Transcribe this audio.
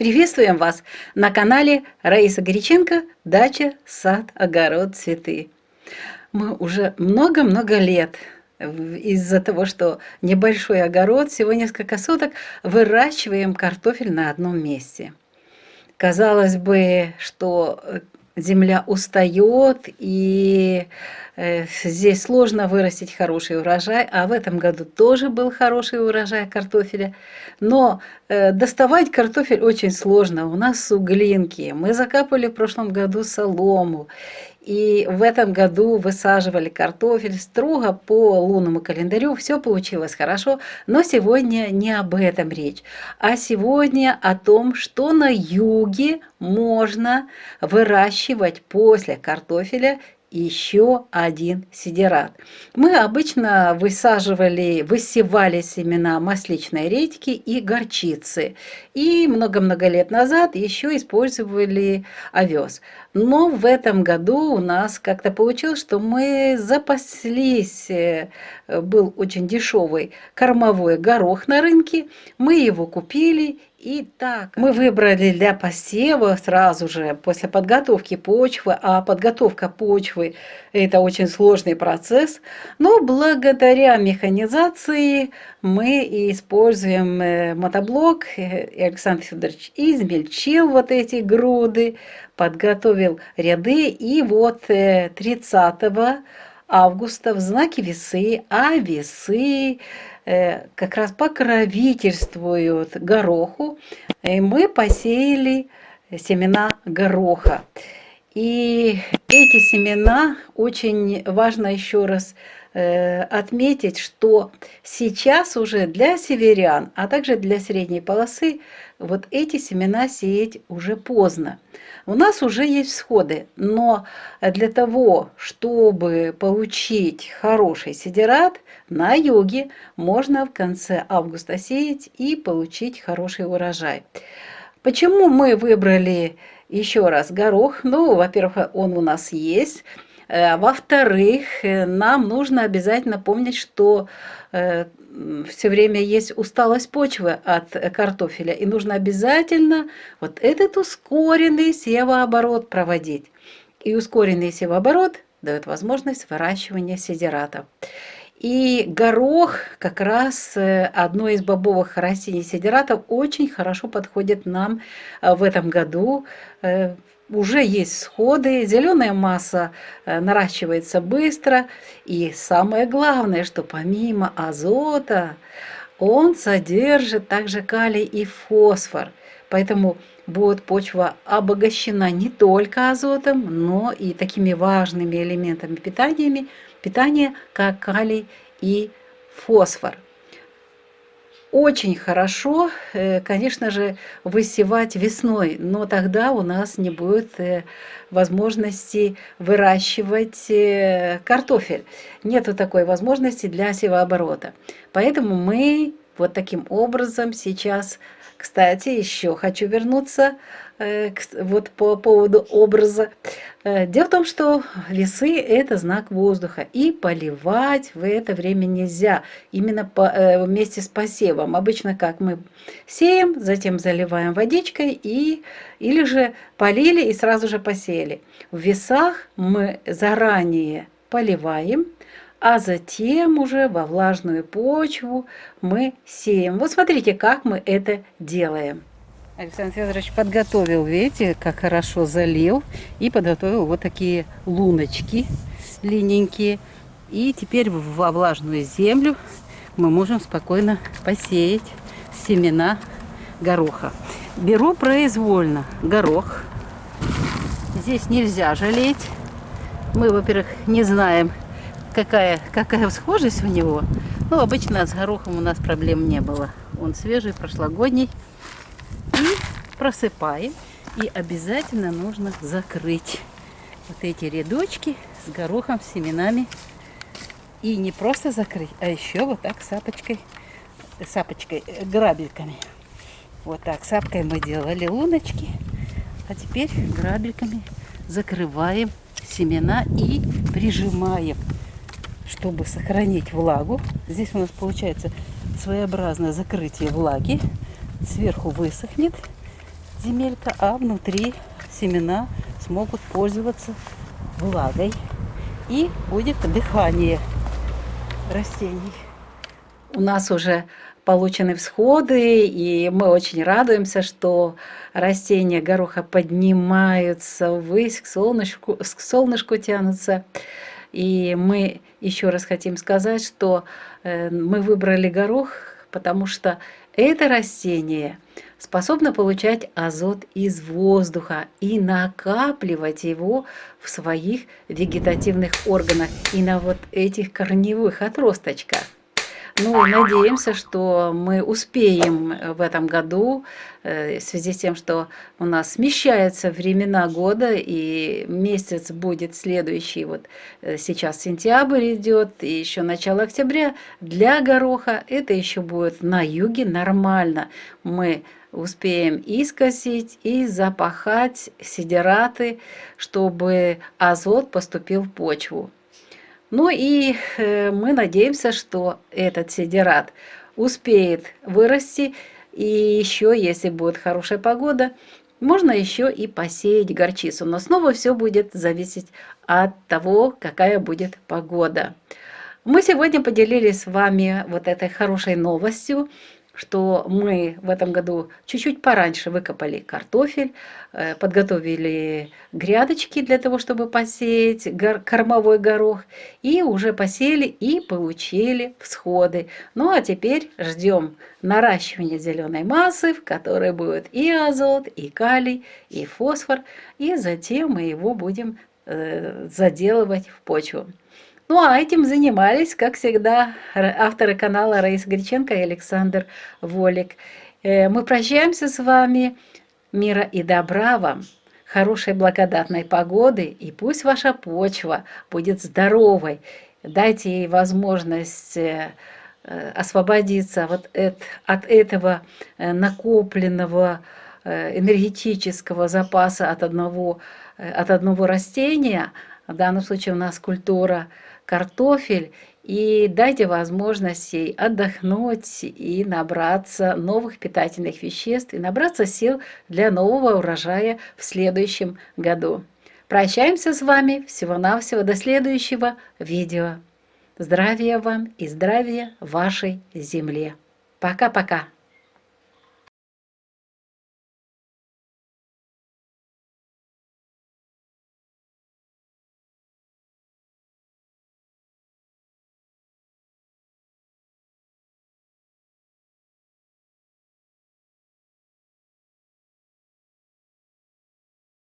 Приветствуем вас на канале Раиса Горяченко «Дача, сад, огород, цветы». Мы уже много-много лет из-за того, что небольшой огород, всего несколько соток, выращиваем картофель на одном месте. Казалось бы, что земля устает, и здесь сложно вырастить хороший урожай, а в этом году тоже был хороший урожай картофеля. Но доставать картофель очень сложно, у нас суглинки. Мы закапывали в прошлом году солому, и в этом году высаживали картофель строго по лунному календарю. Все получилось хорошо, но сегодня не об этом речь, а сегодня о том, что на юге можно выращивать после картофеля еще один сидират. Мы обычно высевали семена масличной редьки и горчицы. И много-много лет назад еще использовали овес. Но в этом году у нас как-то получилось, что мы запаслись. Был очень дешевый кормовой горох на рынке. Мы его купили. И так, мы выбрали для посева сразу же после подготовки почвы, а подготовка почвы – это очень сложный процесс, но благодаря механизации мы используем мотоблок. Александр Федорович измельчил вот эти груды, подготовил ряды, и вот 30 августа в знаке весы, а весы как раз покровительствуют гороху, и мы посеяли семена гороха. И эти семена, очень важно еще раз отметить, что сейчас уже для северян, а также для средней полосы, вот эти семена сеять уже поздно. У нас уже есть всходы, но для того, чтобы получить хороший сидират, на юге можно в конце августа сеять и получить хороший урожай. Почему мы выбрали еще раз горох? Ну, во-первых, он у нас есть. Во-вторых, нам нужно обязательно помнить, что все время есть усталость почвы от картофеля, и нужно обязательно вот этот ускоренный севооборот проводить. И ускоренный севооборот дает возможность выращивания сидиратов. И горох, как раз одно из бобовых растений сидиратов, очень хорошо подходит нам в этом году. Уже есть всходы, зеленая масса наращивается быстро, и самое главное, что помимо азота он содержит также калий и фосфор, поэтому будет почва обогащена не только азотом, но и такими важными элементами питания, как калий и фосфор. Очень хорошо, конечно же, высевать весной, но тогда у нас не будет возможности выращивать картофель. Нету такой возможности для севооборота. Поэтому мы вот таким образом сейчас, кстати, еще хочу вернуться вот по поводу образа. Дело в том, что весы – это знак воздуха, и поливать в это время нельзя, именно вместе с посевом. Обычно как мы сеем, затем заливаем водичкой, или же полили и сразу же посеяли. В весах мы заранее поливаем, а затем уже во влажную почву мы сеем. Вот смотрите, как мы это делаем. Александр Федорович подготовил, видите, как хорошо залил, и подготовил вот такие луночки длинненькие. И теперь во влажную землю мы можем спокойно посеять семена гороха. Беру произвольно горох. Здесь нельзя жалеть. Мы, во-первых, не знаем, какая схожесть у него. Но обычно с горохом у нас проблем не было. Он свежий, прошлогодний. И просыпаем. И обязательно нужно закрыть вот эти рядочки с горохом, с семенами. И не просто закрыть, а еще вот так сапочкой, грабельками. Вот так сапкой мы делали луночки. А теперь грабельками закрываем семена и прижимаем, чтобы сохранить влагу. Здесь у нас получается своеобразное закрытие влаги. Сверху высохнет, земелька, а внутри семена смогут пользоваться влагой. И будет дыхание растений. У нас уже получены всходы, и мы очень радуемся, что растения гороха поднимаются ввысь, к солнышку тянутся. И мы еще раз хотим сказать, что мы выбрали горох, потому что это растение способно получать азот из воздуха и накапливать его в своих вегетативных органах и на вот этих корневых отросточках. Ну, надеемся, что мы успеем в этом году, в связи с тем, что у нас смещаются времена года, и месяц будет следующий, вот сейчас сентябрь идет, и еще начало октября. Для гороха это еще будет на юге нормально. Мы успеем и скосить, и запахать сидераты, чтобы азот поступил в почву. Ну и мы надеемся, что этот сидерат успеет вырасти, и еще, если будет хорошая погода, можно еще и посеять горчицу. Но снова все будет зависеть от того, какая будет погода. Мы сегодня поделились с вами вот этой хорошей новостью, что мы в этом году чуть-чуть пораньше выкопали картофель, подготовили грядочки для того, чтобы посеять кормовой горох, и уже посеяли и получили всходы. Ну а теперь ждем наращивания зеленой массы, в которой будет и азот, и калий, и фосфор, и затем мы его будем заделывать в почву. Ну, а этим занимались, как всегда, авторы канала Раиса Греченко и Александр Волик. Мы прощаемся с вами. Мира и добра вам, хорошей благодатной погоды, и пусть ваша почва будет здоровой. Дайте ей возможность освободиться вот от этого накопленного энергетического запаса от одного растения. В данном случае у нас культура картофель, и дайте возможность ей отдохнуть и набраться новых питательных веществ, и набраться сил для нового урожая в следующем году. Прощаемся с вами. Всего-навсего до следующего видео. Здравия вам и здравия вашей земле. Пока-пока.